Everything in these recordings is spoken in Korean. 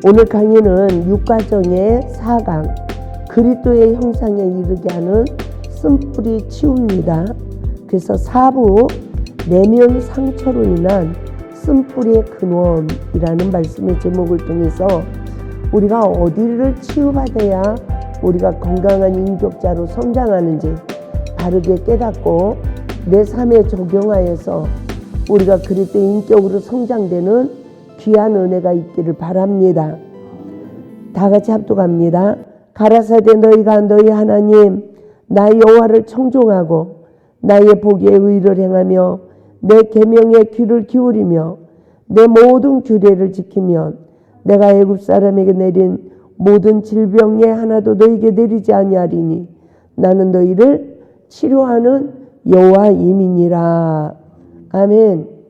오늘 강의는 육과정의 4강 그리스도의 형상에 이르게 하는 쓴뿌리 치우입니다. 그래서 4부 내면 상처로 인한 쓴뿌리의 근원이라는 말씀의 제목을 통해서 우리가 어디를 치유받아야 우리가 건강한 인격자로 성장하는지 바르게 깨닫고 내 삶에 적용하여서 우리가 그리스도의 인격으로 성장되는 귀한 은혜가 있기를 바랍니다. 다 같이 합독합니다. 가라사대 너희가 너희 하나님 나 여호와를 청종하고 나의 보기에 의를 행하며 내 계명에 귀를 기울이며 내 모든 규례를 지키면 내가 애굽 사람에게 내린 모든 질병에 하나도 너희에게 내리지 아니하리니 나는 너희를 치료하는 여호와임이니라. 아멘.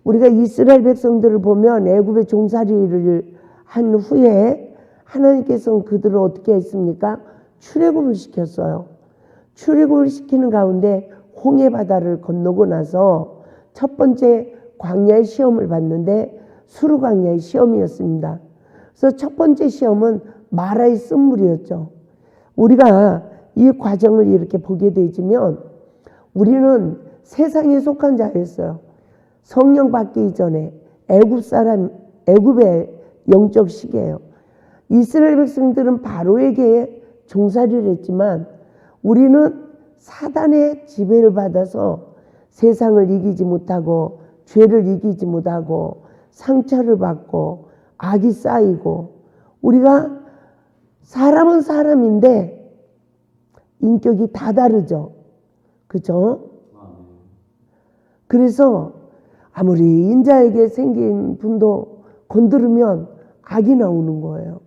우리가 이스라엘 백성들을 보면 애굽의 종살이를 한 후에 하나님께서는 그들을 어떻게 했습니까? 출애굽을 시켰어요. 출애굽을 시키는 가운데 홍해 바다를 건너고 나서 첫 번째 광야의 시험을 봤는데 수르 광야의 시험이었습니다. 그래서 첫 번째 시험은 마라의 쓴물이었죠. 우리가 이 과정을 이렇게 보게 되지면 우리는 세상에 속한 자였어요. 성령 받기 전에 애굽의 영적 시기예요. 이스라엘 백성들은 바로에게 종살이를 했지만 우리는 사단의 지배를 받아서 세상을 이기지 못하고 죄를 이기지 못하고 상처를 받고 악이 쌓이고 우리가 사람은 사람인데 인격이 다 다르죠. 그죠? 그래서 아무리 인자에게 생긴 분도 건드리면 악이 나오는 거예요.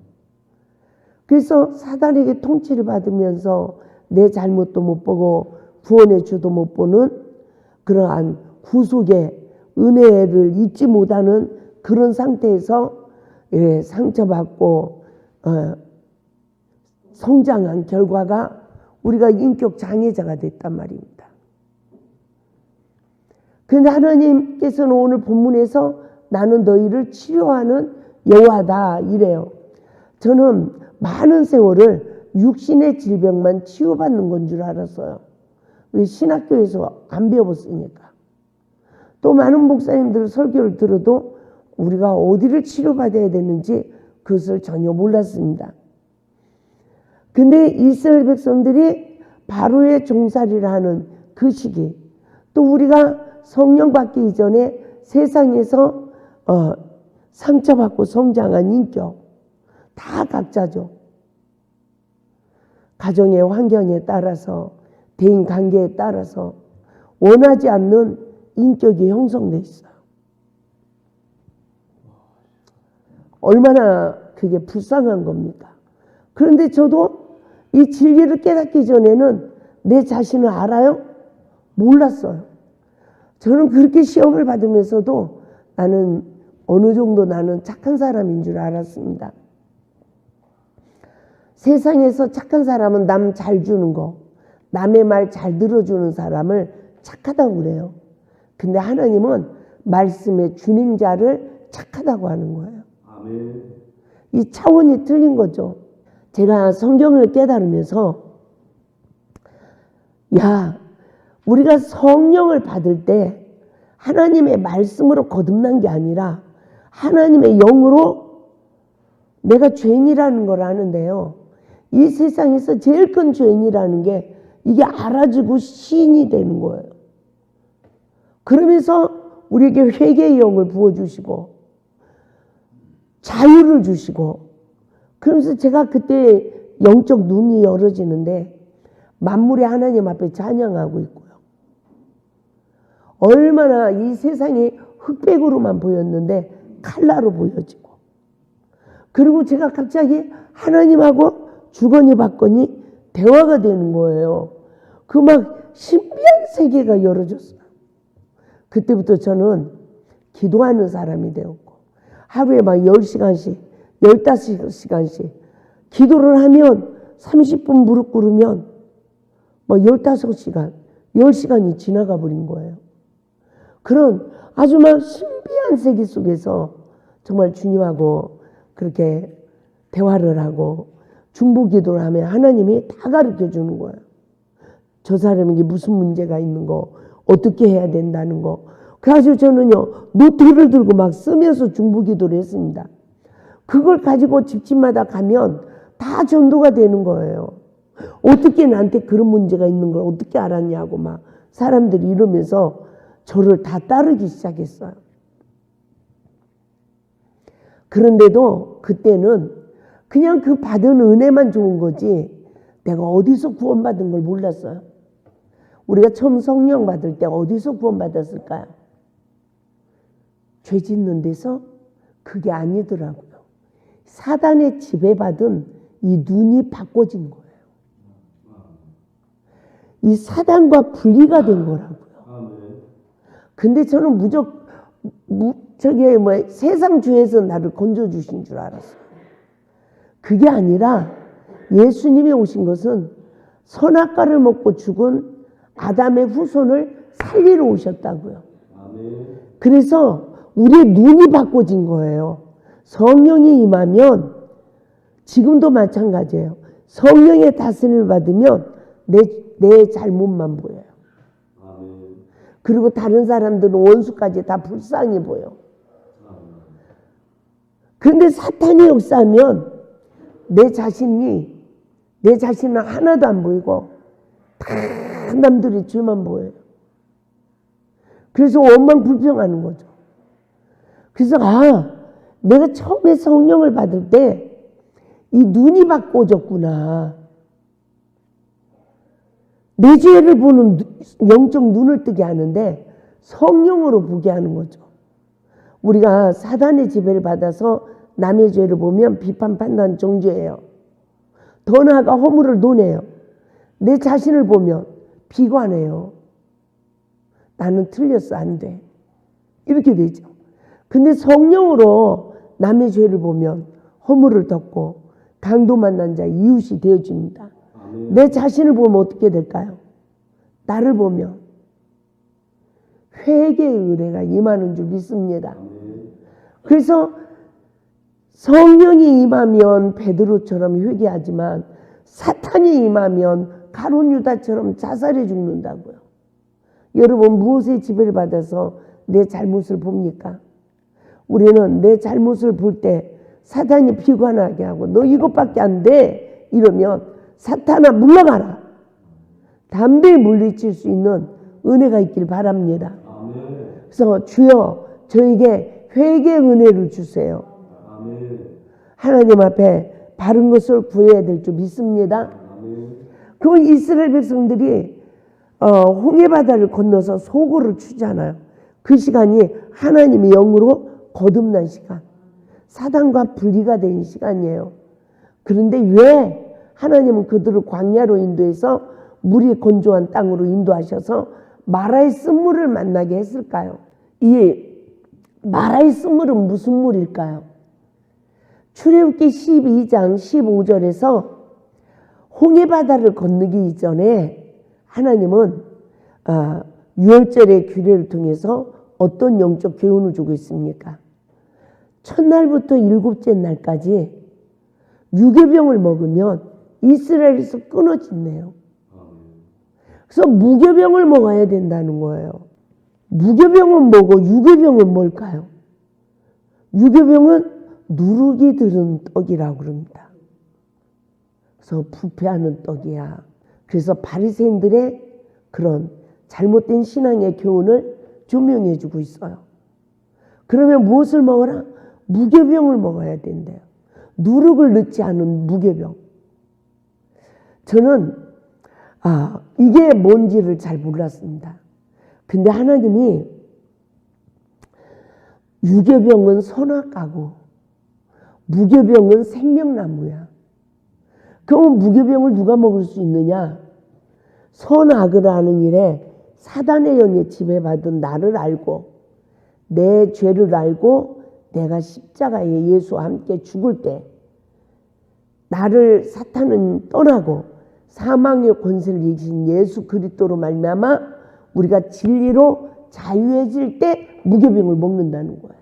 그래서 사단에게 통치를 받으면서 내 잘못도 못 보고 구원의 주도 못 보는 그러한 구속의 은혜를 잊지 못하는 그런 상태에서 상처받고 성장한 결과가 우리가 인격 장애자가 됐단 말입니다. 그런데 하나님께서는 오늘 본문에서 나는 너희를 치료하는 여호와다 이래요. 저는 많은 세월을 육신의 질병만 치유받는 건 줄 알았어요. 왜? 신학교에서 안 배워봤으니까. 또 많은 목사님들 설교를 들어도 우리가 어디를 치료받아야 되는지 그것을 전혀 몰랐습니다. 근데 이스라엘 백성들이 바로의 종살이를 하는 그 시기, 또 우리가 성령 받기 이전에 세상에서 상처받고 성장한 인격 다 각자죠. 가정의 환경에 따라서 대인 관계에 따라서 원하지 않는 인격이 형성돼 있어요. 얼마나 그게 불쌍한 겁니까? 그런데 저도 이 진리를 깨닫기 전에는 내 자신을 알아요? 몰랐어요. 저는 그렇게 시험을 받으면서도 나는 어느 정도 나는 착한 사람인 줄 알았습니다. 세상에서 착한 사람은 남 잘 주는 거, 남의 말 잘 들어주는 사람을 착하다고 그래요. 근데 하나님은 말씀의 준행자를 착하다고 하는 거예요. 아멘. 이 차원이 틀린 거죠. 제가 성경을 깨달으면서 우리가 성령을 받을 때 하나님의 말씀으로 거듭난 게 아니라 하나님의 영으로 내가 죄인이라는 걸 아는데요. 이 세상에서 제일 큰 죄인이라는 게 이게 알아지고 시인이 되는 거예요. 그러면서 우리에게 회개의 영을 부어주시고 자유를 주시고 그러면서 제가 그때 영적 눈이 열어지는데 만물의 하나님 앞에 찬양하고 있고요. 얼마나 이 세상이 흑백으로만 보였는데 칼라로 보여지고 그리고 제가 갑자기 하나님하고 주거니 받거니 대화가 되는 거예요. 그 막 신비한 세계가 열어졌어요. 그때부터 저는 기도하는 사람이 되었고 하루에 막 10시간씩 15시간씩 기도를 하면 30분 무릎 꿇으면 막 15시간 10시간이 지나가 버린 거예요. 그런 아주 막 신비한 세계 속에서 정말 주님하고 그렇게 대화를 하고 중보기도를 하면 하나님이 다 가르쳐 주는 거예요. 저 사람에게 무슨 문제가 있는 거, 어떻게 해야 된다는 거. 그래가지고 저는요, 노트를 들고 막 쓰면서 중보기도를 했습니다. 그걸 가지고 집집마다 가면 다 전도가 되는 거예요. 어떻게 나한테 그런 문제가 있는 걸 어떻게 알았냐고 막 사람들이 이러면서 저를 다 따르기 시작했어요. 그런데도 그때는 그냥 그 받은 은혜만 좋은 거지 내가 어디서 구원받은 걸 몰랐어요. 우리가 처음 성령 받을 때 어디서 구원받았을까요? 죄 짓는 데서? 그게 아니더라고요. 사단의 지배받은 이 눈이 바꿔진 거예요. 이 사단과 분리가 된 거라고요. 근데 저는 세상 죄에서 나를 건져주신 줄 알았어요. 그게 아니라 예수님이 오신 것은 선악과를 먹고 죽은 아담의 후손을 살리러 오셨다고요. 그래서 우리의 눈이 바꿔진 거예요. 성령이 임하면 지금도 마찬가지예요. 성령의 다스림을 받으면 내 잘못만 보여요. 그리고 다른 사람들은 원수까지 다 불쌍히 보여. 그런데 사탄이 역사하면 내 자신은 하나도 안 보이고 다 남들의 죄만 보여요. 그래서 원망 불평하는 거죠. 그래서 내가 처음에 성령을 받을 때 이 눈이 바꿔졌구나. 내 죄를 보는 영적 눈을 뜨게 하는데 성령으로 보게 하는 거죠. 우리가 사단의 지배를 받아서 남의 죄를 보면 비판, 판단, 정죄해요. 더 나아가 허물을 논해요. 내 자신을 보면 비관해요. 나는 틀렸어, 안 돼. 이렇게 되죠. 근데 성령으로 남의 죄를 보면 허물을 덮고 강도 만난 자 이웃이 되어집니다. 내 자신을 보면 어떻게 될까요? 나를 보면 회개의 은혜가 임하는 줄 믿습니다. 그래서 성령이 임하면 베드로처럼 회개하지만 사탄이 임하면 가룟 유다처럼 자살해 죽는다고요. 여러분 무엇의 지배를 받아서 내 잘못을 봅니까? 우리는 내 잘못을 볼 때 사탄이 비관하게 하고 너 이것밖에 안 돼 이러면 사탄아 물러가라. 담대히 물리칠 수 있는 은혜가 있길 바랍니다. 그래서 주여 저에게 회개의 은혜를 주세요. 하나님 앞에 바른 것을 구해야 될 줄 믿습니다. 그 이스라엘 백성들이 홍해바다를 건너서 소고를 추잖아요. 그 시간이 하나님의 영으로 거듭난 시간, 사단과 분리가 된 시간이에요. 그런데 왜 하나님은 그들을 광야로 인도해서 물이 건조한 땅으로 인도하셔서 마라의 쓴물을 만나게 했을까요? 이 마라의 쓴물은 무슨 물일까요? 출애굽기 12장 15절에서 홍해바다를 건너기 이전에 하나님은 유월절의 규례를 통해서 어떤 영적 교훈을 주고 있습니까? 첫날부터 일곱째 날까지 유교병을 먹으면 이스라엘에서 끊어진대요. 그래서 무교병을 먹어야 된다는 거예요. 무교병은 뭐고 유교병은 뭘까요? 유교병은 누룩이 들은 떡이라고 그럽니다. 그래서 부패하는 떡이야. 그래서 바리새인들의 그런 잘못된 신앙의 교훈을 조명해 주고 있어요. 그러면 무엇을 먹어라? 무교병을 먹어야 된대요. 누룩을 넣지 않은 무교병. 저는 이게 뭔지를 잘 몰랐습니다. 근데 하나님이 유교병은 선악과고 무교병은 생명나무야. 그럼 무교병을 누가 먹을 수 있느냐? 선악을 하는 일에 사단의 영에 지배받은 나를 알고 내 죄를 알고 내가 십자가에 예수와 함께 죽을 때 나를 사탄은 떠나고 사망의 권세를 이기신 예수 그리스도로 말미암아 우리가 진리로 자유해질 때 무교병을 먹는다는 거예요.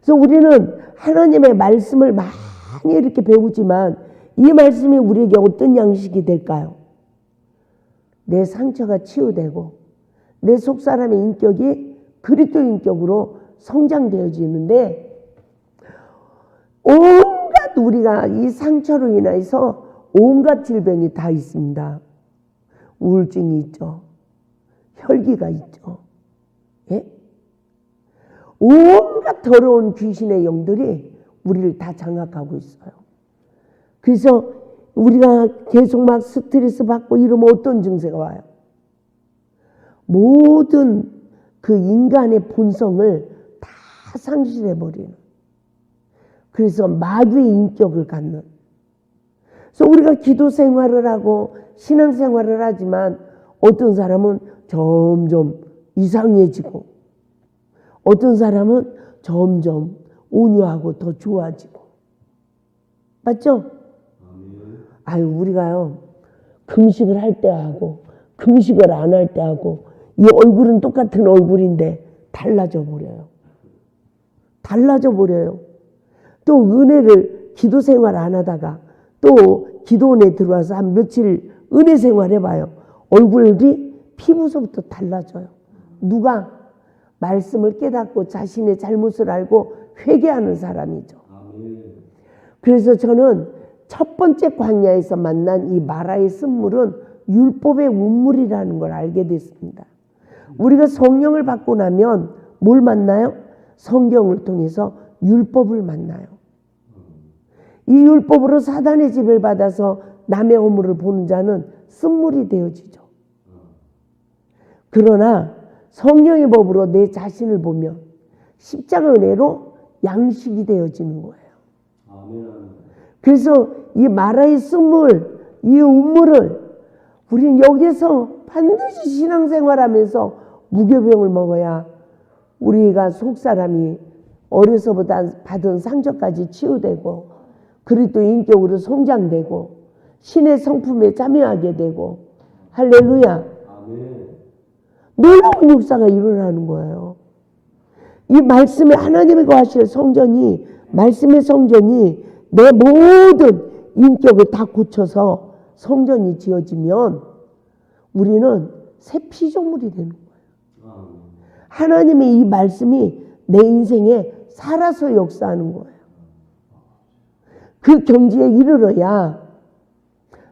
그래서 우리는 하나님의 말씀을 많이 이렇게 배우지만 이 말씀이 우리에게 어떤 양식이 될까요? 내 상처가 치유되고 내 속사람의 인격이 그리스도 인격으로 성장되어지는데, 온갖 우리가 이 상처로 인해서 온갖 질병이 다 있습니다. 우울증이 있죠. 혈기가 있죠. 예? 온갖 더러운 귀신의 영들이 우리를 다 장악하고 있어요. 그래서 우리가 계속 막 스트레스 받고 이러면 어떤 증세가 와요? 모든 그 인간의 본성을 다 상실해버리는, 그래서 마귀의 인격을 갖는. 그래서 우리가 기도 생활을 하고 신앙 생활을 하지만 어떤 사람은 점점 이상해지고 어떤 사람은 점점 온유하고 더 좋아지고. 맞죠? 아유, 우리가요, 금식을 할 때 하고 금식을 안 할 때 하고 이 얼굴은 똑같은 얼굴인데 달라져 버려요. 달라져 버려요. 또 은혜를 기도 생활 안 하다가 또 기도원에 들어와서 한 며칠 은혜 생활 해봐요. 얼굴이 피부서부터 달라져요. 누가? 말씀을 깨닫고 자신의 잘못을 알고 회개하는 사람이죠. 그래서 저는 첫 번째 광야에서 만난 이 마라의 쓴물은 율법의 운물이라는 걸 알게 됐습니다. 우리가 성령을 받고 나면 뭘 만나요? 성경을 통해서 율법을 만나요. 이 율법으로 사단의 지배를 받아서 남의 허물을 보는 자는 쓴물이 되어지죠. 그러나 성령의 법으로 내 자신을 보면 십자가 은혜로 양식이 되어지는 거예요. 그래서 이 마라의 쓴물, 이 운물을 우리는 여기서 반드시 신앙생활하면서 무교병을 먹어야 우리가 속사람이 어려서부터 받은 상처까지 치유되고 그리스도 인격으로 성장되고 신의 성품에 참여하게 되고, 할렐루야. 놀라운 역사가 일어나는 거예요. 이 말씀에 하나님이 거하실 성전이, 말씀의 성전이 내 모든 인격을 다 고쳐서 성전이 지어지면 우리는 새 피조물이 되는 거예요. 하나님의 이 말씀이 내 인생에 살아서 역사하는 거예요. 그 경지에 이르러야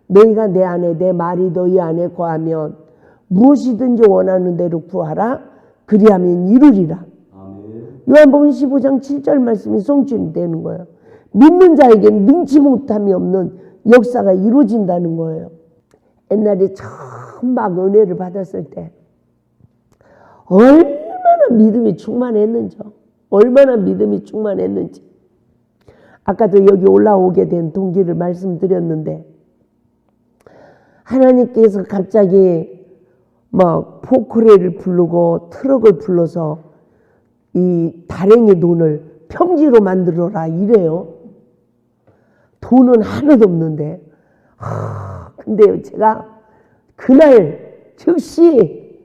너희가 내 안에, 내 말이 너희 안에 거하면 무엇이든지 원하는 대로 구하라. 그리하면 이루리라. 요한복음 15장 7절 말씀이 성취는 되는 거예요. 믿는 자에게는 능치 못함이 없는 역사가 이루어진다는 거예요. 옛날에 처음 막 은혜를 받았을 때 얼마나 믿음이 충만했는지, 얼마나 믿음이 충만했는지. 아까도 여기 올라오게 된 동기를 말씀드렸는데, 하나님께서 갑자기 막 포크레를 부르고 트럭을 불러서 이 다랭이 돈을 평지로 만들어라 이래요. 돈은 하나도 없는데. 근데 제가 그날 즉시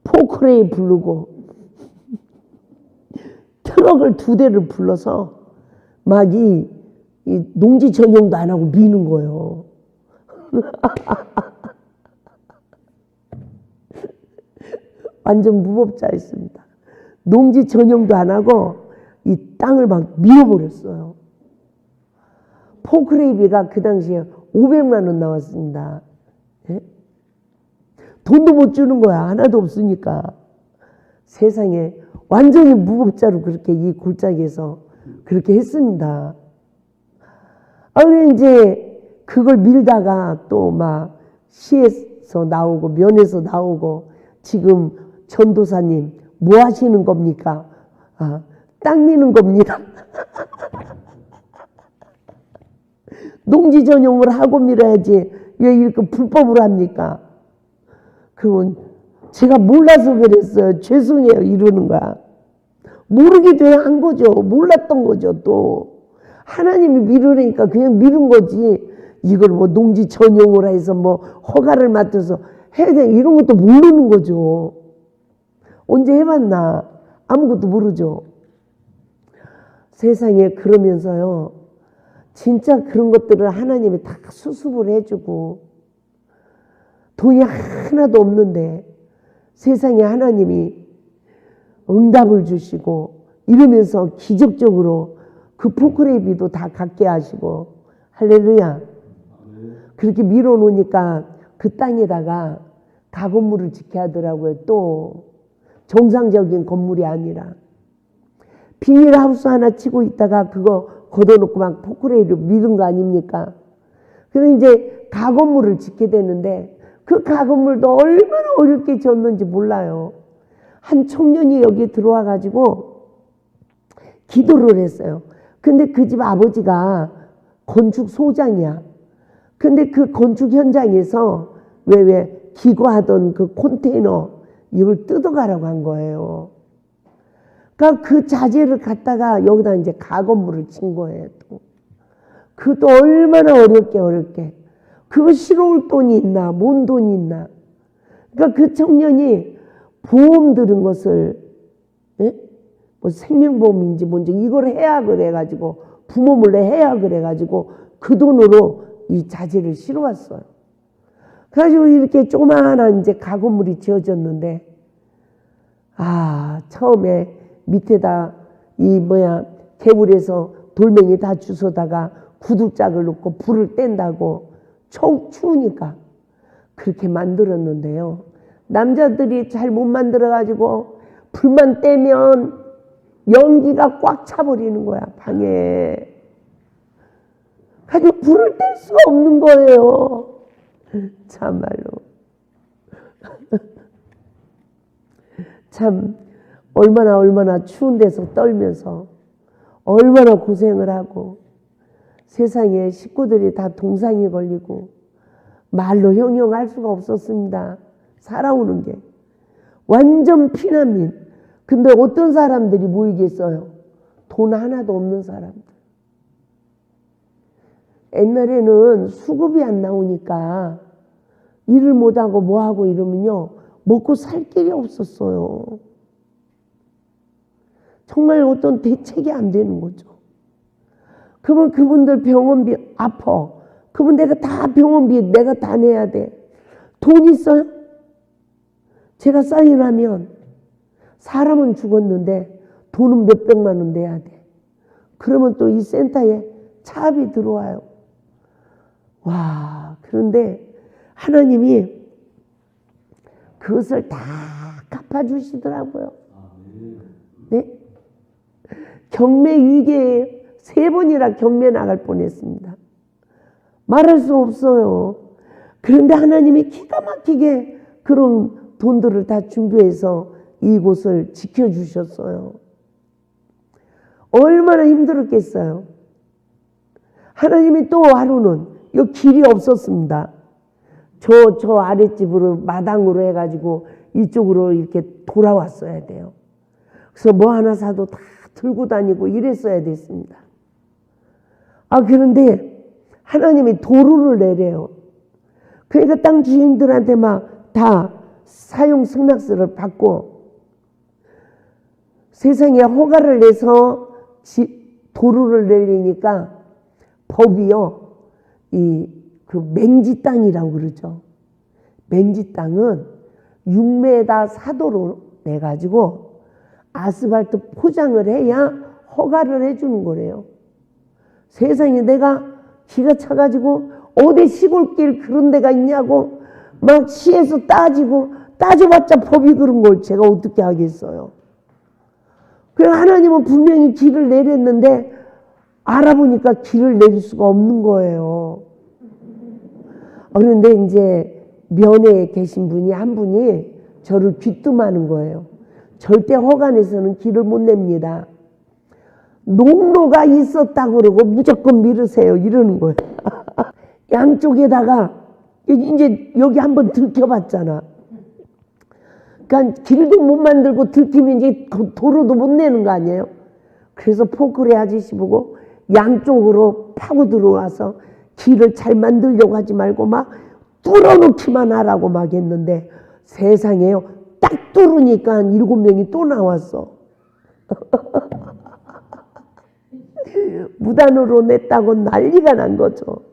포크레이 부르고 트럭을 2대를 불러서 막 이 농지 전용도 안 하고 미는 거예요. 완전 무법자였습니다. 농지 전용도 안 하고 이 땅을 막 밀어버렸어요. 포크레이비가 그 당시에 500만 원 나왔습니다. 예? 돈도 못 주는 거야. 하나도 없으니까. 세상에 완전히 무법자로 그렇게 이 골짜기에서 그렇게 했습니다. 근데 이제 그걸 밀다가 또 막 시에서 나오고 면에서 나오고, 지금 전도사님 뭐 하시는 겁니까? 땅 미는 겁니다. 농지 전용을 하고 밀어야지 왜 이렇게 불법으로 합니까? 그러면 제가 몰라서 그랬어요. 죄송해요 이러는 거야. 모르기도 한 거죠. 몰랐던 거죠. 또 하나님이 미루니까 그냥 미룬 거지, 이걸 뭐 농지 전용으로 해서 뭐 허가를 맡아서 해야 돼 이런 것도 모르는 거죠. 언제 해봤나? 아무것도 모르죠. 세상에 그러면서요. 진짜 그런 것들을 하나님이 다 수습을 해주고 돈이 하나도 없는데 세상에 하나님이 응답을 주시고 이러면서 기적적으로 그 포크레비도 다 갖게 하시고 할렐루야. 그렇게 밀어놓으니까 그 땅에다가 가건물을 짓게 하더라고요. 또 정상적인 건물이 아니라 비닐하우스 하나 치고 있다가 그거 걷어놓고 막 포크레비로 밀은 거 아닙니까? 그래서 이제 가건물을 짓게 되는데 그 가건물도 얼마나 어렵게 지었는지 몰라요. 한 청년이 여기 들어와 가지고 기도를 했어요. 근데 그 집 아버지가 건축 소장이야. 근데 그 건축 현장에서 왜 기거하던 그 컨테이너 이걸 뜯어가라고 한 거예요. 그러니까 그 자재를 갖다가 여기다 이제 가건물을 친 거예요. 또. 그것도 얼마나 어렵게. 그거 실어올 돈이 있나, 뭔 돈이 있나. 그러니까 그 청년이 보험 들은 것을, 예? 뭐 생명보험인지 뭔지 이걸 해약을 해가지고, 부모 몰래 해약을 해가지고 그 돈으로 이 자재를 실어왔어요. 그래가지고 이렇게 조그마한 이제 가건물이 지어졌는데, 처음에 밑에다 개불에서 돌멩이 다 주워다가 구두짝을 놓고 불을 뗀다고 추우니까 그렇게 만들었는데요. 남자들이 잘 못 만들어가지고 불만 떼면 연기가 꽉 차버리는 거야, 방에. 가지고 불을 뗄 수가 없는 거예요. 참말로. 참 얼마나 추운 데서 떨면서 얼마나 고생을 하고 세상에 식구들이 다 동상이 걸리고 말로 형용할 수가 없었습니다. 살아오는 게. 완전 피난민. 근데 어떤 사람들이 모이겠어요? 돈 하나도 없는 사람들. 옛날에는 수급이 안 나오니까 일을 못하고 뭐하고 이러면요. 먹고 살 길이 없었어요. 정말 어떤 대책이 안 되는 거죠. 그러면 그분들 병원비 아파. 그러면 내가 다 병원비 내가 다 내야 돼. 돈 있어요? 제가 사인하면 사람은 죽었는데 돈은 몇백만 원 내야 돼. 그러면 또 이 센터에 차압이 들어와요. 와, 그런데 하나님이 그것을 다 갚아주시더라고요. 네? 경매 위기에 3번이나 경매 나갈 뻔했습니다. 말할 수 없어요. 그런데 하나님이 기가 막히게 그런 돈들을 다 준비해서 이곳을 지켜주셨어요. 얼마나 힘들었겠어요. 하나님이 또 하루는 이 길이 없었습니다. 저 아랫집으로 마당으로 해가지고 이쪽으로 이렇게 돌아왔어야 돼요. 그래서 뭐 하나 사도 다 들고 다니고 이랬어야 됐습니다. 그런데 하나님이 도루를 내래요. 그러니까 땅 주인들한테 막 다 사용 승낙서를 받고 세상에 허가를 내서 도루를 내리니까 법이요. 그 맹지 땅이라고 그러죠. 맹지 땅은 6m 사도로 내가지고 아스팔트 포장을 해야 허가를 해주는 거래요. 세상에 내가 기가 차가지고 어디 시골길 그런 데가 있냐고 막 시에서 따져봤자 법이 그런 걸 제가 어떻게 하겠어요. 그래서 하나님은 분명히 길을 내렸는데 알아보니까 길을 내릴 수가 없는 거예요. 그런데 이제 면회에 계신 분이 한 분이 저를 귀뜸하는 거예요. 절대 허간에서는 길을 못 냅니다. 농로가 있었다고 그러고 무조건 밀으세요. 이러는 거예요. 양쪽에다가 이제 여기 한번 들켜봤잖아. 그러니까 길도 못 만들고 들키면 이제 도로도 못 내는 거 아니에요. 그래서 포크레 아저씨 보고 양쪽으로 파고 들어와서 길을 잘 만들려고 하지 말고 막 뚫어놓기만 하라고 막 했는데 세상에요. 딱 뚫으니까 7명이 또 나왔어. 무단으로 냈다고 난리가 난 거죠.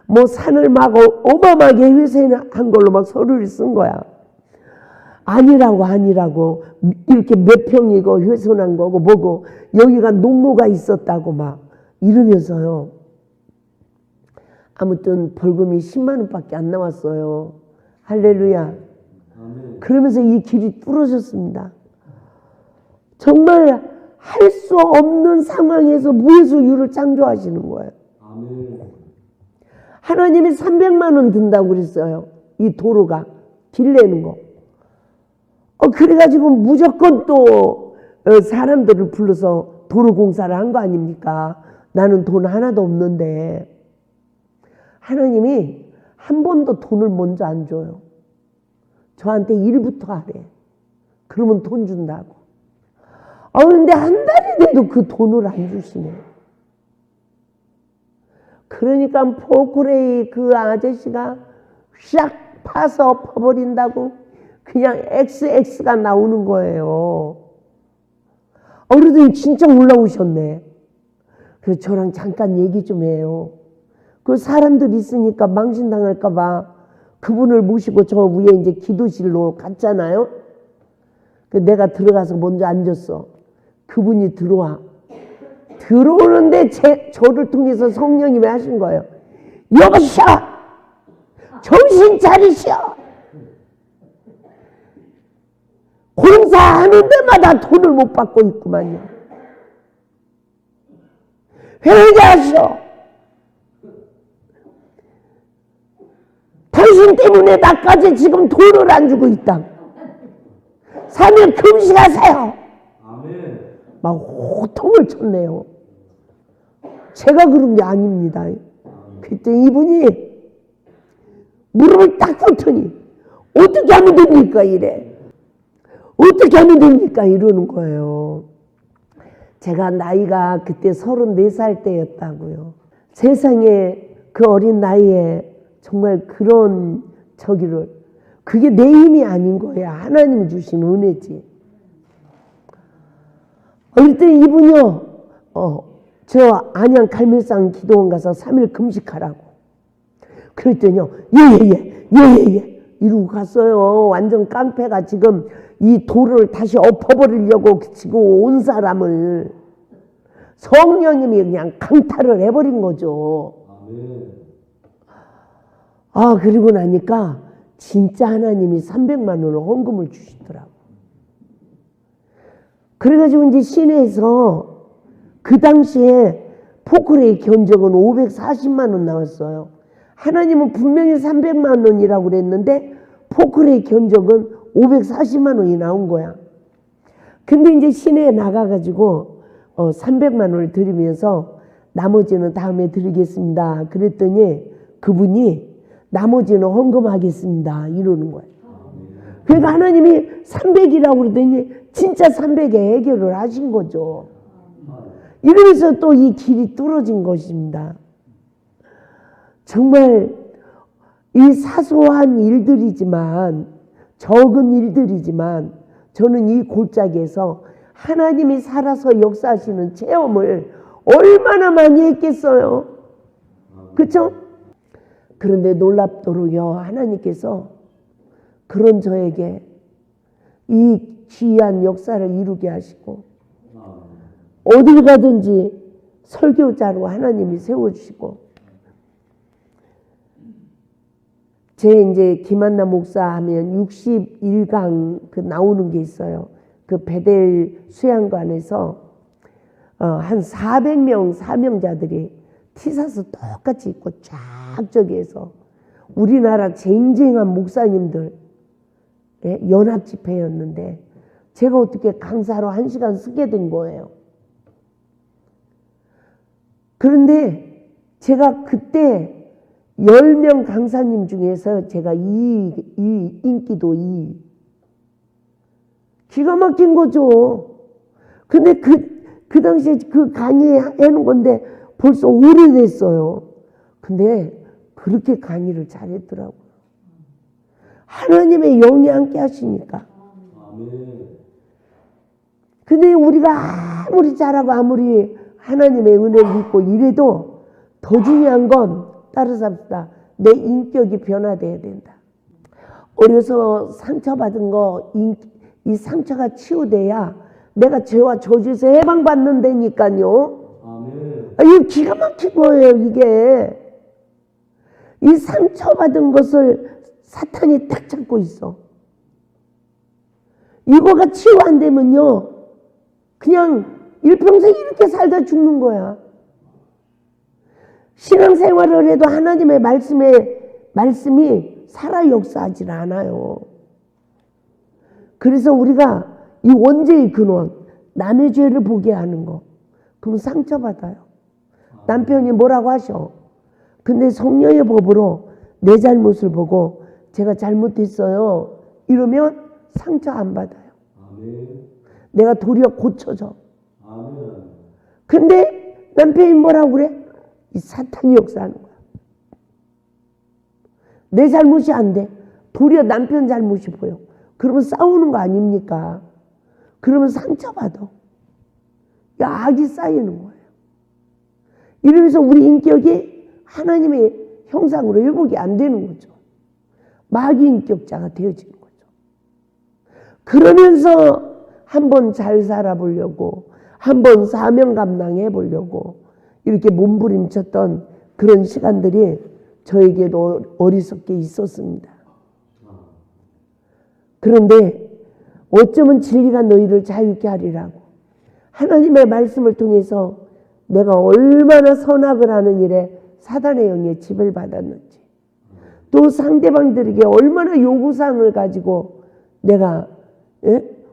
뭐 산을 막 어마어마하게 훼손한 걸로 막 서류를 쓴 거야. 아니라고 이렇게 몇 평이고 훼손한 거고 뭐고 여기가 농로가 있었다고 막 이러면서요. 아무튼 벌금이 10만 원밖에 안 나왔어요. 할렐루야. 그러면서 이 길이 뚫어졌습니다. 정말 할 수 없는 상황에서 무에서 유를 창조하시는 거예요. 하나님이 300만 원 든다고 그랬어요. 이 도로가 길 내는 거. 그래가지고 무조건 또 사람들을 불러서 도로 공사를 한 거 아닙니까? 나는 돈 하나도 없는데. 하나님이 한 번도 돈을 먼저 안 줘요. 저한테 일부터 하래. 그러면 돈 준다고. 그런데 한 달이 돼도 그 돈을 안 주시네. 그러니까 포크레이 그 아저씨가 샥 파서 엎어버린다고 그냥 XX가 나오는 거예요. 그러더니 진짜 올라오셨네. 그래서 저랑 잠깐 얘기 좀 해요. 그 사람들 있으니까 망신당할까봐 그분을 모시고 저 위에 이제 기도실로 갔잖아요. 내가 들어가서 먼저 앉았어. 그분이 들어오는데 저를 통해서 성령님이 하신 거예요. 여보시오! 정신 차리시오! 공사하는 데마다 돈을 못 받고 있구만요. 회개하시오! 당신 때문에 나까지 지금 돈을 안 주고 있다. 3일 금식하세요. 막 호통을 쳤네요. 제가 그런 게 아닙니다. 그때 이분이 무릎을 딱 꿇더니 어떻게 하면 됩니까 이래. 어떻게 하면 됩니까 이러는 거예요. 제가 나이가 그때 34살 때였다고요. 세상에 그 어린 나이에 정말 그런 그게 내 힘이 아닌 거야. 하나님이 주신 은혜지. 그랬더니 이분이요, 저 안양 갈매상 기도원 가서 3일 금식하라고. 그랬더니요, 예. 이러고 갔어요. 완전 깡패가 지금 이 돌을 다시 엎어버리려고 지금 온 사람을 성령님이 그냥 강탈을 해버린 거죠. 그리고 나니까 진짜 하나님이 300만 원을 헌금을 주시더라고. 그래가지고 이제 시내에서 그 당시에 포크레이 견적은 540만 원 나왔어요. 하나님은 분명히 300만 원이라고 그랬는데 포크레이 견적은 540만 원이 나온 거야. 근데 이제 시내에 나가가지고 300만 원을 드리면서 나머지는 다음에 드리겠습니다. 그랬더니 그분이 나머지는 헌금하겠습니다. 이러는 거예요. 그러니까 하나님이 300이라고 그러더니 진짜 300에 해결을 하신 거죠. 이러면서 또 이 길이 뚫어진 것입니다. 정말 이 사소한 일들이지만 적은 일들이지만 저는 이 골짜기에서 하나님이 살아서 역사하시는 체험을 얼마나 많이 했겠어요. 그렇죠? 그런데 놀랍도록요 하나님께서 그런 저에게 이 귀한 역사를 이루게 하시고 어딜 가든지 설교자로 하나님이 세워주시고 제 이제 김한나 목사 하면 61강 그 나오는 게 있어요. 그 베델 수양관에서 한 400명 사명자들이 티셔츠 똑같이 입고 쫙 저기에서 우리나라 쟁쟁한 목사님들 연합 집회였는데 제가 어떻게 강사로 1시간 쓰게 된 거예요. 그런데 제가 그때 10명 강사님 중에서 제가 이 인기도 기가 막힌 거죠. 근데 그 당시에 그 강의 해놓은 건데 벌써 오래됐어요. 근데 그렇게 강의를 잘했더라고요. 하나님의 영이 함께 하시니까. 근데 우리가 아무리 잘하고 아무리 하나님의 은혜를 믿고 이래도 더 중요한 건 따라잡시다. 내 인격이 변화돼야 된다. 어려서 상처받은 거, 이 상처가 치유돼야 내가 죄와 저주에서 해방받는다니까요. 이거 기가 막힌 거예요, 이게. 이 상처받은 것을 사탄이 딱 잡고 있어. 이거가 치유 안 되면요, 그냥 일평생 이렇게 살다 죽는 거야. 신앙생활을 해도 하나님의 말씀이 살아 역사하지 않아요. 그래서 우리가 이 원죄의 근원, 남의 죄를 보게 하는 거, 그럼 상처받아요. 남편이 뭐라고 하셔. 근데 성령의 법으로 내 잘못을 보고 제가 잘못했어요 이러면 상처 안 받아요. 내가 도리어 고쳐져. 근데 남편이 뭐라고 그래? 이 사탄이 역사하는 거야. 내 잘못이 안 돼. 도리어 남편 잘못이 보여. 그러면 싸우는 거 아닙니까? 그러면 상처받아. 악이 쌓이는 거예요. 이러면서 우리 인격이 하나님의 형상으로 회복이 안 되는 거죠. 마귀 인격자가 되어지는 거죠. 그러면서 한번 잘 살아보려고, 한번 사명 감당해 보려고 이렇게 몸부림쳤던 그런 시간들이 저에게도 어리석게 있었습니다. 그런데 어쩌면 진리가 너희를 자유케 하리라고 하나님의 말씀을 통해서 내가 얼마나 선악을 하는 일에 사단의 영에 지배를 받았는지, 또 상대방들에게 얼마나 요구사항을 가지고 내가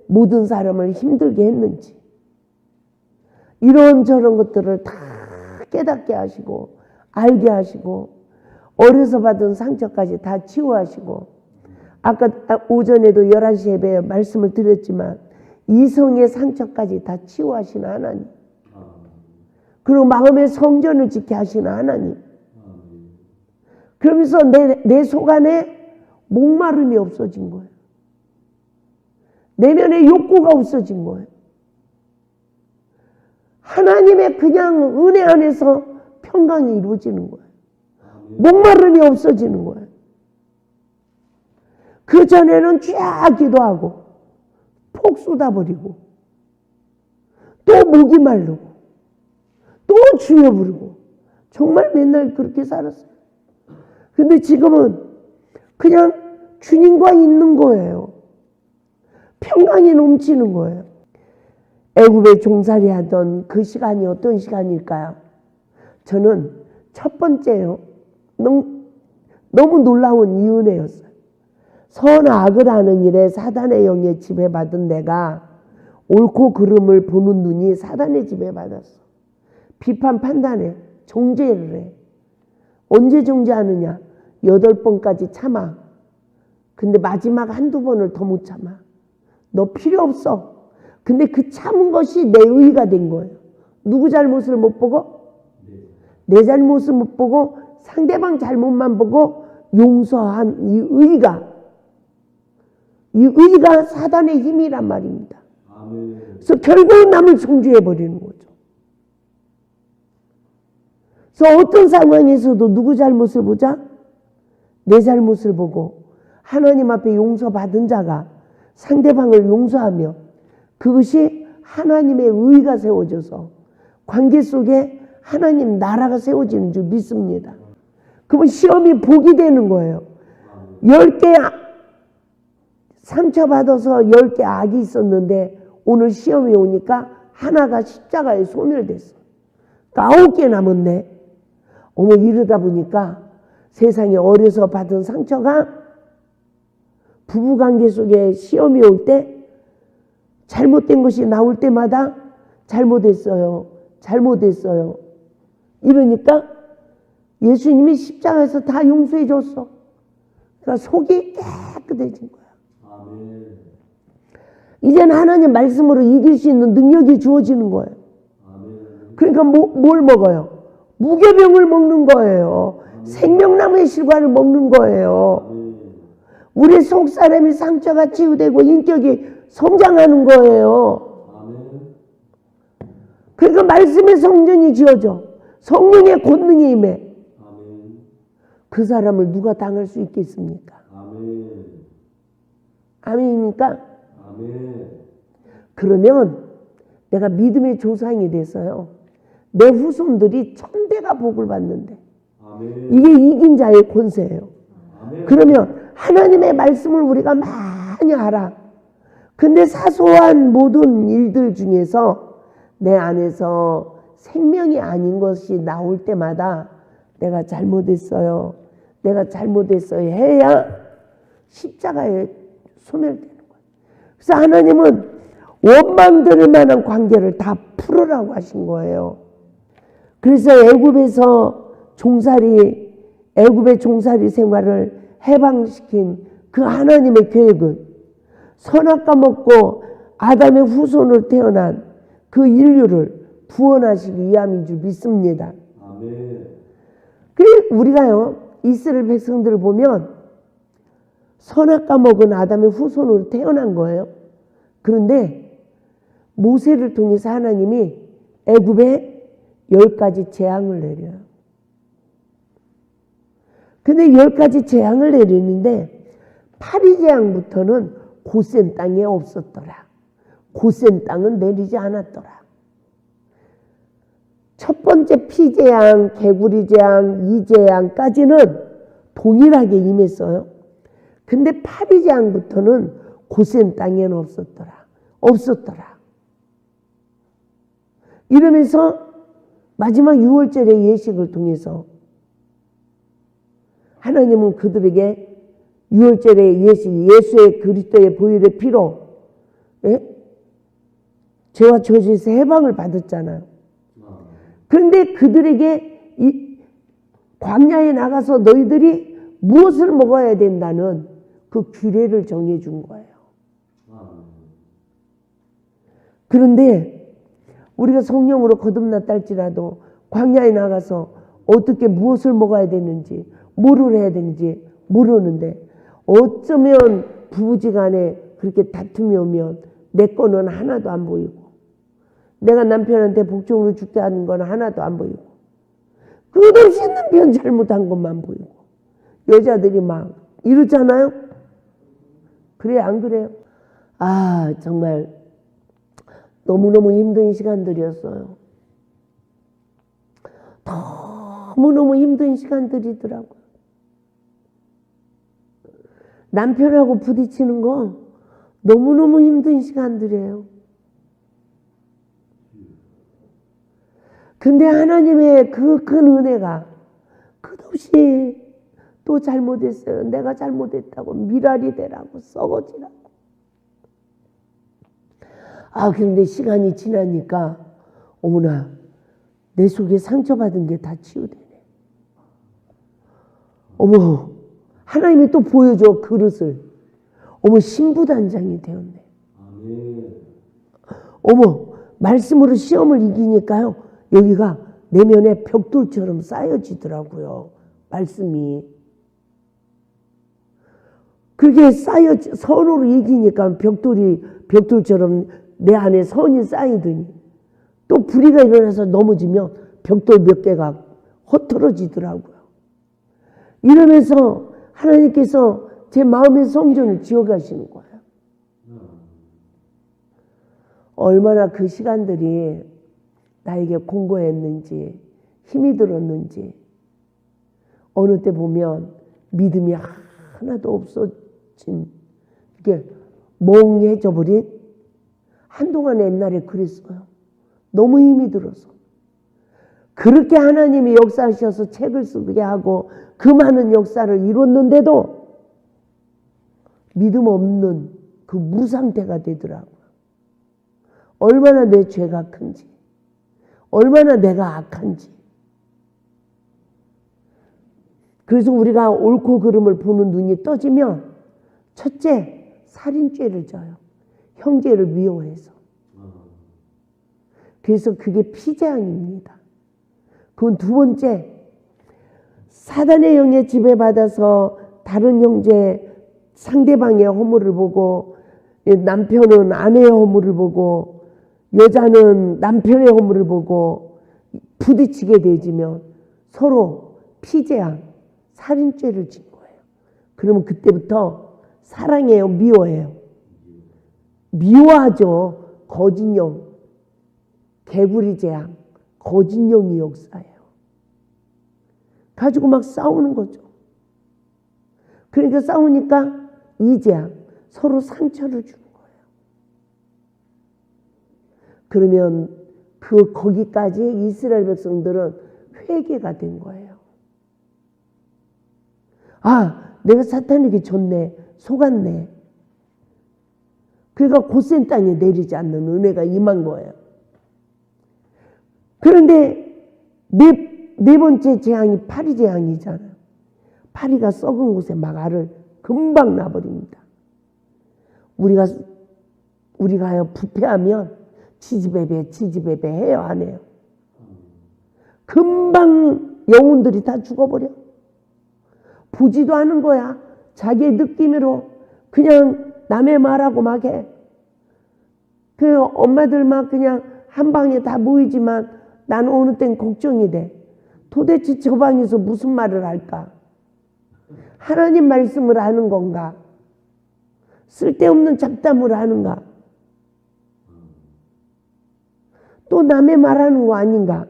모든 사람을 힘들게 했는지, 이런저런 것들을 다 깨닫게 하시고 알게 하시고 어려서 받은 상처까지 다 치유하시고, 아까 오전에도 11시 예배에 말씀을 드렸지만 이성의 상처까지 다 치유하시는 하나님, 그리고 마음의 성전을 지켜 하시는 하나님, 그러면서 내 속 안에 목마름이 없어진 거예요. 내면의 욕구가 없어진 거예요. 하나님의 그냥 은혜 안에서 평강이 이루어지는 거예요. 목마름이 없어지는 거예요. 그 전에는 쫙 기도하고 폭 쏟아버리고 또 목이 마르고 또 주여 부르고 정말 맨날 그렇게 살았어요. 근데 지금은 그냥 주님과 있는 거예요. 평강이 넘치는 거예요. 애굽에 종살이 하던 그 시간이 어떤 시간일까요? 저는 첫 번째요, 너무 놀라운 이 은혜였어요. 선악을 하는 일에 사단의 영에 지배받은 내가 옳고 그름을 보는 눈이 사단의 지배받았어. 비판 판단해. 정죄를 해. 언제 정죄하느냐? 8번까지 참아. 근데 마지막 한두 번을 더 못 참아. 너 필요 없어. 근데 그 참은 것이 내 의가 된 거예요. 누구 잘못을 못 보고? 내 잘못을 못 보고 상대방 잘못만 보고 용서한 이 의가 사단의 힘이란 말입니다. 그래서 결국은 남을 정죄해버리는 거죠. 그래서 어떤 상황에서도 누구 잘못을 보자? 내 잘못을 보고 하나님 앞에 용서받은 자가 상대방을 용서하며 그것이 하나님의 의가 세워져서 관계 속에 하나님 나라가 세워지는 줄 믿습니다. 그러면 시험이 복이 되는 거예요. 10개 상처받아서 10개 악이 있었는데 오늘 시험이 오니까 하나가 십자가에 소멸됐어. 9개 남았네. 어머, 이러다 보니까 세상에 어려서 받은 상처가 부부관계 속에 시험이 올 때 잘못된 것이 나올 때마다 잘못했어요. 이러니까 예수님이 십자가에서 다 용서해 줬어. 그러니까 속이 깨끗해진 거야. 이제는 하나님 말씀으로 이길 수 있는 능력이 주어지는 거예요. 그러니까 뭘 먹어요? 무교병을 먹는 거예요. 생명나무의 실과를 먹는 거예요. 우리 속 사람이 상처가 치유되고 인격이 성장하는 거예요. 그러니까 말씀의 성전이 지어져 성령의 권능이 임해. 아멘. 그 사람을 누가 당할 수 있겠습니까? 아멘. 아멘입니까? 아멘. 그러면 내가 믿음의 조상이 됐어요. 내 후손들이 천대가 복을 받는데 아멘. 이게 이긴 자의 권세예요. 아멘. 그러면 하나님의 말씀을 우리가 많이 알아. 근데 사소한 모든 일들 중에서 내 안에서 생명이 아닌 것이 나올 때마다 내가 잘못했어요. 내가 잘못했어요 해야 십자가에 소멸되는 거예요. 그래서 하나님은 원망될 만한 관계를 다 풀으라고 하신 거예요. 그래서 애굽의 종살이 생활을 해방시킨 그 하나님의 계획은 선악과 먹고 아담의 후손으로 태어난 그 인류를 구원하시기 위함인 줄 믿습니다. 아멘. 그래 우리가요 이스라엘 백성들을 보면 선악과 먹은 아담의 후손으로 태어난 거예요. 그런데 모세를 통해서 하나님이 애굽에 10가지 재앙을 내려요. 근데 10가지 재앙을 내리는데 파리재앙부터는 고센 땅에 없었더라. 고센 땅은 내리지 않았더라. 첫 번째 피재앙, 개구리재앙, 이재앙까지는 동일하게 임했어요. 근데 파리재앙부터는 고센 땅에는 없었더라. 이러면서 마지막 6월절의 예식을 통해서 하나님은 그들에게 6월절의 예식, 예수의 그리스도의 보혈의 피로 죄와 저주에서 해방을 받았잖아요. 그런데 그들에게 이 광야에 나가서 너희들이 무엇을 먹어야 된다는 그 규례를 정해준 거예요. 그런데 우리가 성령으로 거듭났다 할지라도 광야에 나가서 어떻게 무엇을 먹어야 되는지 뭐를 해야 되는지 모르는데 어쩌면 부부지간에 그렇게 다툼이 오면 내 거는 하나도 안 보이고 내가 남편한테 복종으로 죽게 하는 건 하나도 안 보이고 끝없이 남편 잘못한 것만 보이고 여자들이 막 이러잖아요. 그래요 안 그래요? 아 정말 너무너무 힘든 시간들이었어요. 너무너무 힘든 시간들이더라고요. 남편하고 부딪히는 거 너무너무 힘든 시간들이에요. 근데 하나님의 그 큰 은혜가 끝없이 또 잘못했어요. 내가 잘못했다고 미랄이 되라고 썩어지라고. 아 그런데 시간이 지나니까 어머나 내 속에 상처받은 게 다 치유되네. 어머 하나님이 또 보여줘 그릇을. 어머 신부단장이 되었네. 어머 말씀으로 시험을 이기니까요 여기가 내면에 벽돌처럼 쌓여지더라고요. 말씀이 그렇게 선으로 이기니까 벽돌처럼 내 안에 선이 쌓이더니 또 불의가 일어나서 넘어지면 벽돌 몇 개가 헛떨어지더라고요. 이러면서 하나님께서 제 마음의 성전을 지어가시는 거예요. 얼마나 그 시간들이 나에게 공고했는지 힘이 들었는지 어느 때 보면 믿음이 하나도 없어진 이게 멍해져 버린 한동안 옛날에 그랬어요. 너무 힘이 들어서 그렇게 하나님이 역사하셔서 책을 쓰게 하고 그 많은 역사를 이뤘는데도 믿음 없는 그 무상태가 되더라고요. 얼마나 내 죄가 큰지 얼마나 내가 악한지. 그래서 우리가 옳고 그름을 보는 눈이 떠지면 첫째 살인죄를 져요. 형제를 미워해서. 그래서 그게 피재앙입니다. 그건 두 번째 사단의 영에 지배받아서 다른 형제 상대방의 허물을 보고 남편은 아내의 허물을 보고 여자는 남편의 허물을 보고 부딪히게 되지면 서로 피재한 살인죄를 진 거예요. 그러면 그때부터 사랑해요, 미워해요? 미워하죠. 거짓령, 개구리 재앙, 거짓령이 역사예요. 가지고 막 싸우는 거죠. 그러니까 싸우니까 이 재앙, 서로 상처를 주는 거예요. 그러면 거기까지 이스라엘 백성들은 회개가 된 거예요. 아, 내가 사탄에게 졌네, 속았네. 그러니까 고센 땅에 내리지 않는 은혜가 임한 거예요. 그런데 네 번째 재앙이 파리 재앙이잖아요. 파리가 썩은 곳에 막 알을 금방 놔버립니다. 우리가요, 부패하면 지지배배 해요, 안 해요? 금방 영혼들이 다 죽어버려. 보지도 않은 거야. 자기의 느낌으로 그냥 남의 말하고 막 해. 그 엄마들 막 그냥 한 방에 다 모이지만 나는 어느 땐 걱정이 돼. 도대체 저 방에서 무슨 말을 할까? 하나님 말씀을 하는 건가? 쓸데없는 잡담을 하는가? 또 남의 말하는 거 아닌가?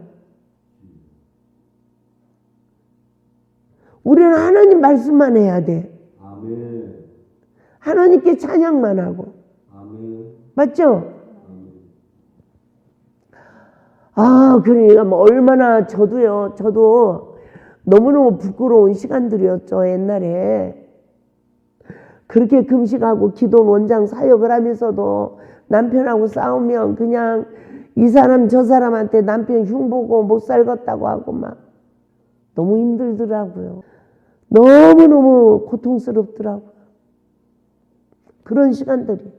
우리는 하나님 말씀만 해야 돼. 아멘. 하나님께 찬양만 하고. 아멘. 맞죠? 아, 그러니까 뭐 얼마나 저도 너무너무 부끄러운 시간들이었죠, 옛날에. 그렇게 금식하고 기도 원장 사역을 하면서도 남편하고 싸우면 그냥 이 사람 저 사람한테 남편 흉보고 못 살겠다고 하고 막 너무 힘들더라고요. 너무너무 고통스럽더라고요. 그런 시간들이.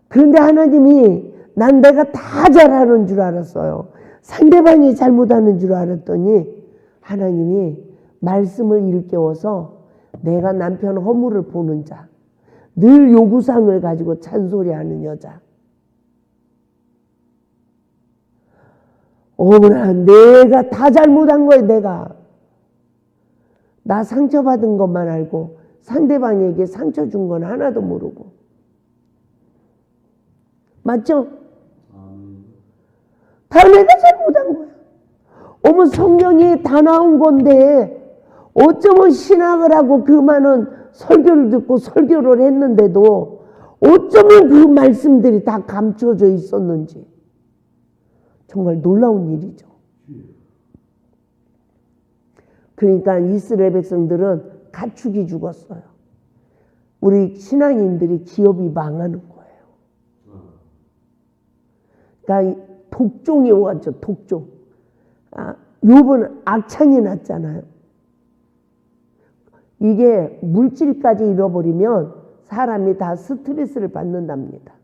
그런데 하나님이 난 내가 다 잘하는 줄 알았어요. 상대방이 잘못하는 줄 알았더니 하나님이 말씀을 일깨워서 내가 남편 허물을 보는 자, 늘 요구사항을 가지고 잔소리하는 여자. 어머나, 내가 다 잘못한 거예요, 내가. 나 상처받은 것만 알고 상대방에게 상처 준 건 하나도 모르고. 맞죠? 다 내가 잘못한 거야. 어머, 성경이 다 나온 건데 어쩌면 신학을 하고 그 많은 설교를 듣고 설교를 했는데도 어쩌면 그 말씀들이 다 감춰져 있었는지. 정말 놀라운 일이죠. 그러니까 이스라엘 백성들은 가축이 죽었어요. 우리 신앙인들이 기업이 망하는 거예요. 그러니까 독종이 왔죠. 독종. 욥은 악창이 났잖아요. 이게 물질까지 잃어버리면 사람이 다 스트레스를 받는답니다.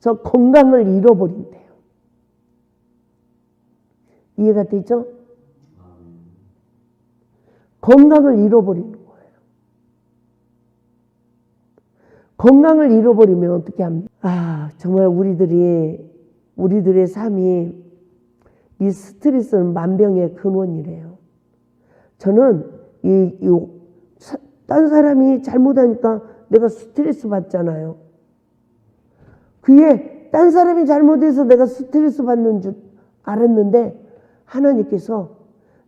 저 건강을 잃어버린대요. 이해가 되죠? 건강을 잃어버리는 거예요. 건강을 잃어버리면 어떻게 합니까? 정말 우리들의 삶이 이 스트레스는 만병의 근원이래요. 저는 딴 사람이 잘못하니까 내가 스트레스 받잖아요. 그게 딴 사람이 잘못해서 내가 스트레스 받는 줄 알았는데 하나님께서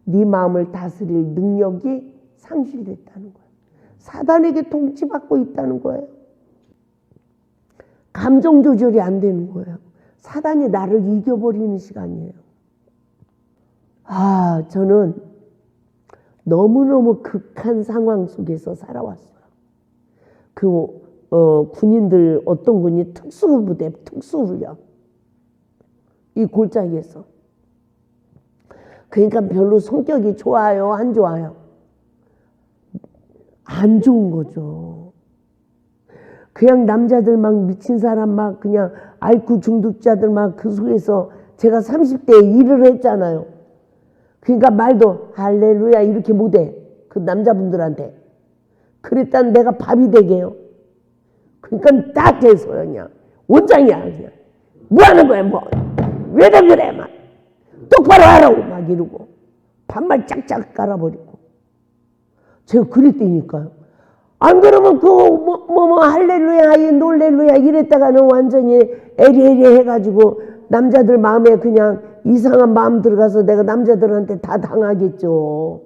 네 마음을 다스릴 능력이 상실됐다는 거예요. 사단에게 통치받고 있다는 거예요. 감정 조절이 안 되는 거예요. 사단이 나를 이겨버리는 시간이에요. 저는 너무너무 극한 상황 속에서 살아왔어요. 군인들, 어떤 군이 특수부대, 특수훈련. 이 골짜기에서. 그러니까 별로 성격이 좋아요, 안 좋아요? 안 좋은 거죠. 그냥 남자들 막 미친 사람 막 그냥 알코올 중독자들 막 그 속에서 제가 30대에 일을 했잖아요. 그러니까 말도 할렐루야 이렇게 못해. 그 남자분들한테. 그랬다는 내가 밥이 되게요. 그러니까 딱 해서 그냥 원장이야 그냥. 뭐 하는 거야 뭐. 왜들 그래 막. 똑바로 하라고 막 이러고. 반말 짝짝 깔아버리고. 제가 그랬다니까요. 안 그러면 할렐루야 놀렐루야 이랬다가는 완전히 에리에리 해가지고 남자들 마음에 그냥 이상한 마음 들어가서 내가 남자들한테 다 당하겠죠.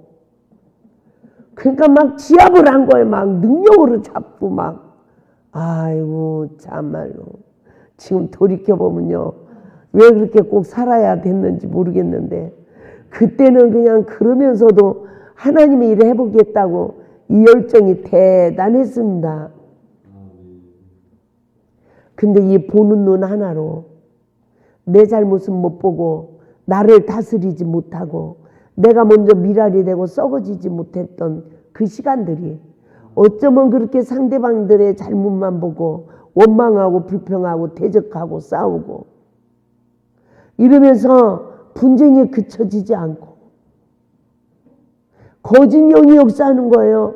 그러니까 막 지압을 한 거예요. 막 능력으로 잡고 막. 아이고 참말로 지금 돌이켜보면요. 왜 그렇게 꼭 살아야 됐는지 모르겠는데 그때는 그냥 그러면서도 하나님의 일을 해보겠다고 이 열정이 대단했습니다. 근데 이 보는 눈 하나로 내 잘못은 못 보고 나를 다스리지 못하고 내가 먼저 미랄이 되고 썩어지지 못했던 그 시간들이 어쩌면 그렇게 상대방들의 잘못만 보고 원망하고 불평하고 대적하고 싸우고 이러면서 분쟁이 그쳐지지 않고 거짓 영이 역사하는 거예요.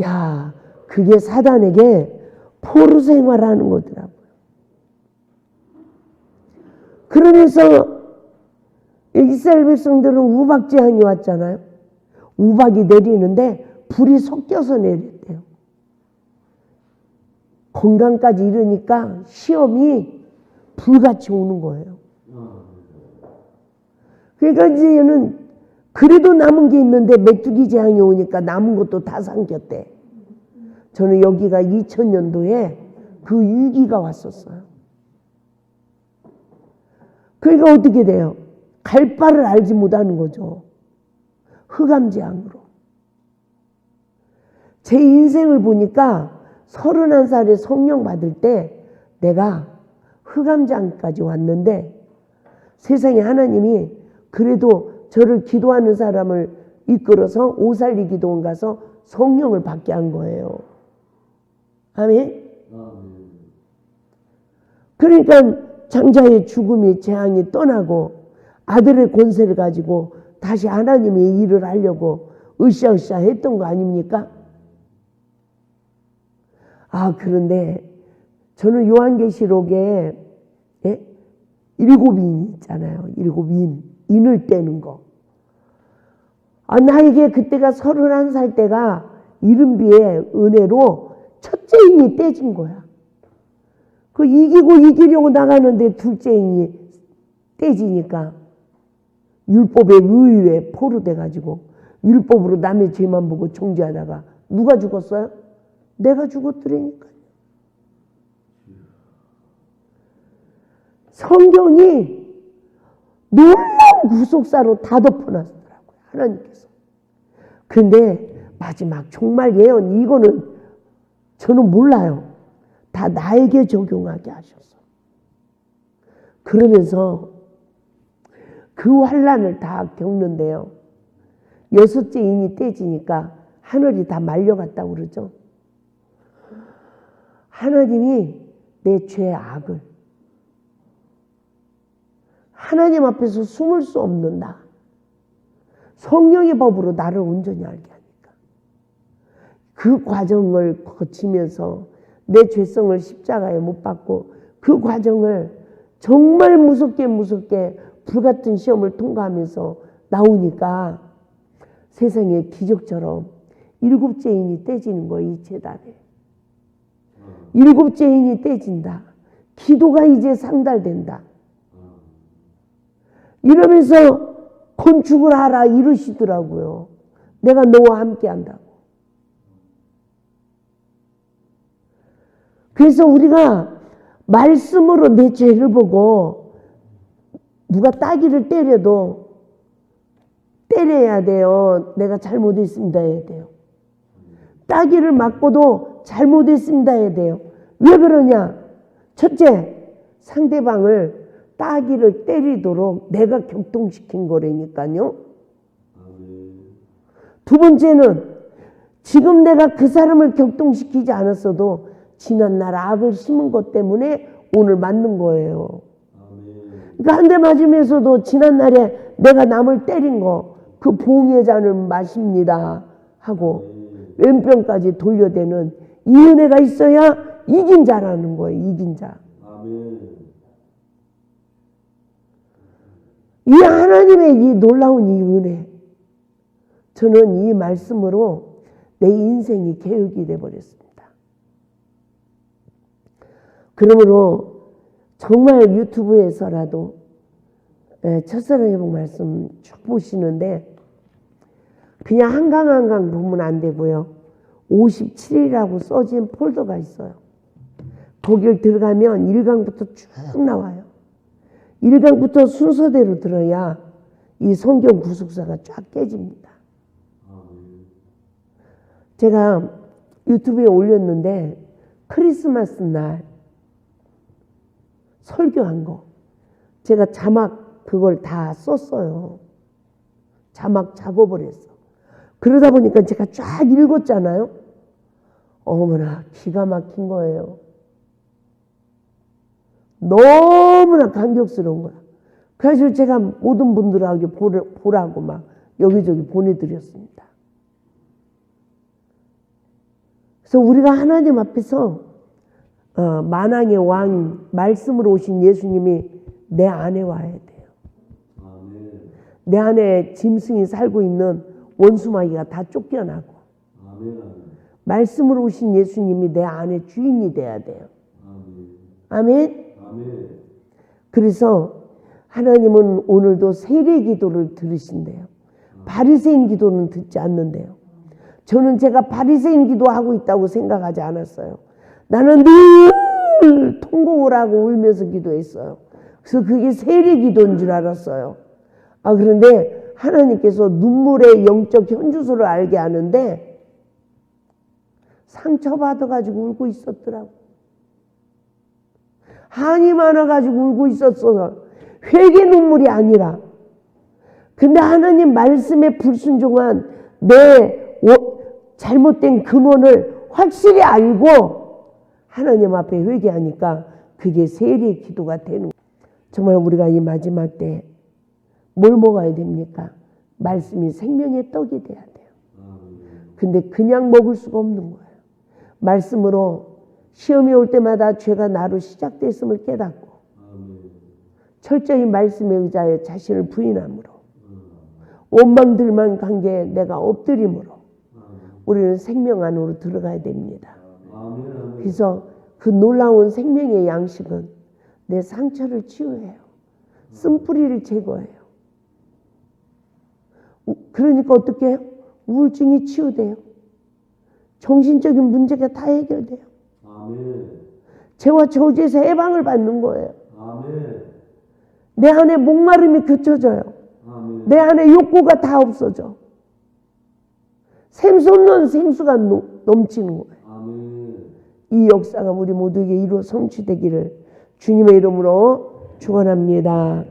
야, 그게 사단에게 포로 생활하는 거더라고요. 그러면서 이스라엘 백성들은 우박 재앙이 왔잖아요. 우박이 내리는데 불이 섞여서 내렸대요. 건강까지 이르니까 시험이 불같이 오는 거예요. 그러니까 이제는 그래도 남은 게 있는데 메뚜기 재앙이 오니까 남은 것도 다 삼켰대. 저는 여기가 2000년도에 그 위기가 왔었어요. 그러니까 어떻게 돼요? 갈 바를 알지 못하는 거죠. 흑암재앙으로. 제 인생을 보니까 31살에 성령 받을 때 내가 흑암재앙까지 왔는데 세상에 하나님이 그래도 저를 기도하는 사람을 이끌어서 오살리 기도원 가서 성령을 받게 한 거예요. 아멘? 그러니까 장자의 죽음이 재앙이 떠나고 아들의 권세를 가지고 다시 하나님의 일을 하려고 으쌰으쌰 했던 거 아닙니까? 아, 그런데 저는 요한계시록에 7인 있잖아요. 7인. 인을 떼는 거. 아, 나에게 그때가 31살 때가 이른비의 은혜로 첫째 인이 떼진 거야. 그 이기려고 나가는데 둘째 인이 떼지니까 율법의 의외에 포로돼가지고 율법으로 남의 죄만 보고 정죄하다가 누가 죽었어요? 내가 죽었더라니까요. 성경이 놀라운 구속사로 다 덮어놨더라고요. 하나님께서. 근데 마지막 종말 예언 이거는 저는 몰라요. 다 나에게 적용하게 하셔서. 그러면서 그 환난을 다 겪는데요. 6째 인이 떼지니까 하늘이 다 말려갔다고 그러죠. 하나님이 내 죄의 악을 하나님 앞에서 숨을 수 없는 나 성령의 법으로 나를 온전히 알게 하니까 그 과정을 거치면서 내 죄성을 십자가에 못 박고 그 과정을 정말 무섭게 불같은 시험을 통과하면서 나오니까 세상에 기적처럼 7째 인이 떼지는 거예요. 이 재단에 7째 인이 떼진다. 기도가 이제 상달된다. 이러면서 건축을 하라 이러시더라고요. 내가 너와 함께 한다고. 그래서 우리가 말씀으로 내 죄를 보고 누가 따귀를 때려도 때려야 돼요. 내가 잘못했습니다 해야 돼요. 따귀를 맞고도 잘못했습니다 해야 돼요. 왜 그러냐? 첫째, 상대방을 따귀를 때리도록 내가 격동시킨 거라니까요. 두 번째는 지금 내가 그 사람을 격동시키지 않았어도 지난날 악을 심은 것 때문에 오늘 맞는 거예요. 그러니까 한 대 맞으면서도 지난날에 내가 남을 때린 거 그 봉의 잔을 마십니다 하고 왼편까지 돌려대는 이 은혜가 있어야 이긴 자라는 거예요. 이긴 자. 아멘. 이 하나님의 이 놀라운 이 은혜, 저는 이 말씀으로 내 인생이 개혁이 되어버렸습니다. 그러므로 정말 유튜브에서라도 첫사랑 회복 말씀 쭉 보시는데 그냥 한 강 한 강 보면 안 되고요. 57이라고 써진 폴더가 있어요. 거길 들어가면 1강부터 쭉 나와요. 1강부터 순서대로 들어야 이 성경 구속사가 쫙 깨집니다. 제가 유튜브에 올렸는데 크리스마스 날 설교한 거 제가 자막 그걸 다 썼어요. 자막 작업을 했어. 그러다 보니까 제가 쫙 읽었잖아요. 어머나 기가 막힌 거예요. 너무나 감격스러운 거야. 그래서 제가 모든 분들에게 보라고 막 여기저기 보내드렸습니다. 그래서 우리가 하나님 앞에서 만왕의 왕 말씀으로 오신 예수님이 내 안에 와야 돼요. 아멘. 내 안에 짐승이 살고 있는 원수마귀가 다 쫓겨나고 아멘. 말씀으로 오신 예수님이 내 안에 주인이 돼야 돼요. 아멘. 아멘. 아멘. 그래서 하나님은 오늘도 세례 기도를 들으신대요. 바리새인 기도는 듣지 않는데요. 저는 제가 바리새인 기도하고 있다고 생각하지 않았어요. 나는 늘 통곡을 하고 울면서 기도했어요. 그래서 그게 세례 기도인 줄 알았어요. 그런데 하나님께서 눈물의 영적 현주소를 알게 하는데 상처받아가지고 울고 있었더라고. 한이 많아가지고 울고 있었어. 회개 눈물이 아니라. 근데 하나님 말씀에 불순종한 내 잘못된 근원을 확실히 알고 하나님 앞에 회개하니까 그게 세례 기도가 되는 거예요. 정말 우리가 이 마지막 때 뭘 먹어야 됩니까? 말씀이 생명의 떡이 돼야 돼요. 근데 그냥 먹을 수가 없는 거예요. 말씀으로 시험이 올 때마다 죄가 나로 시작됐음을 깨닫고 철저히 말씀에 의지하여 자신을 부인함으로 원망들만 관계에 내가 엎드림으로 우리는 생명 안으로 들어가야 됩니다. 그래서 그 놀라운 생명의 양식은 내 상처를 치유해요. 쓴뿌리를 제거해요. 그러니까 어떻게 해요? 우울증이 치유돼요. 정신적인 문제가 다 해결돼요. 죄와 저주에서 해방을 받는 거예요. 내 안에 목마름이 그쳐져요. 내 안에 욕구가 다 없어져. 샘솟는 생수가 넘치는 거예요. 이 역사가 우리 모두에게 이루어 성취되기를 주님의 이름으로 축원합니다.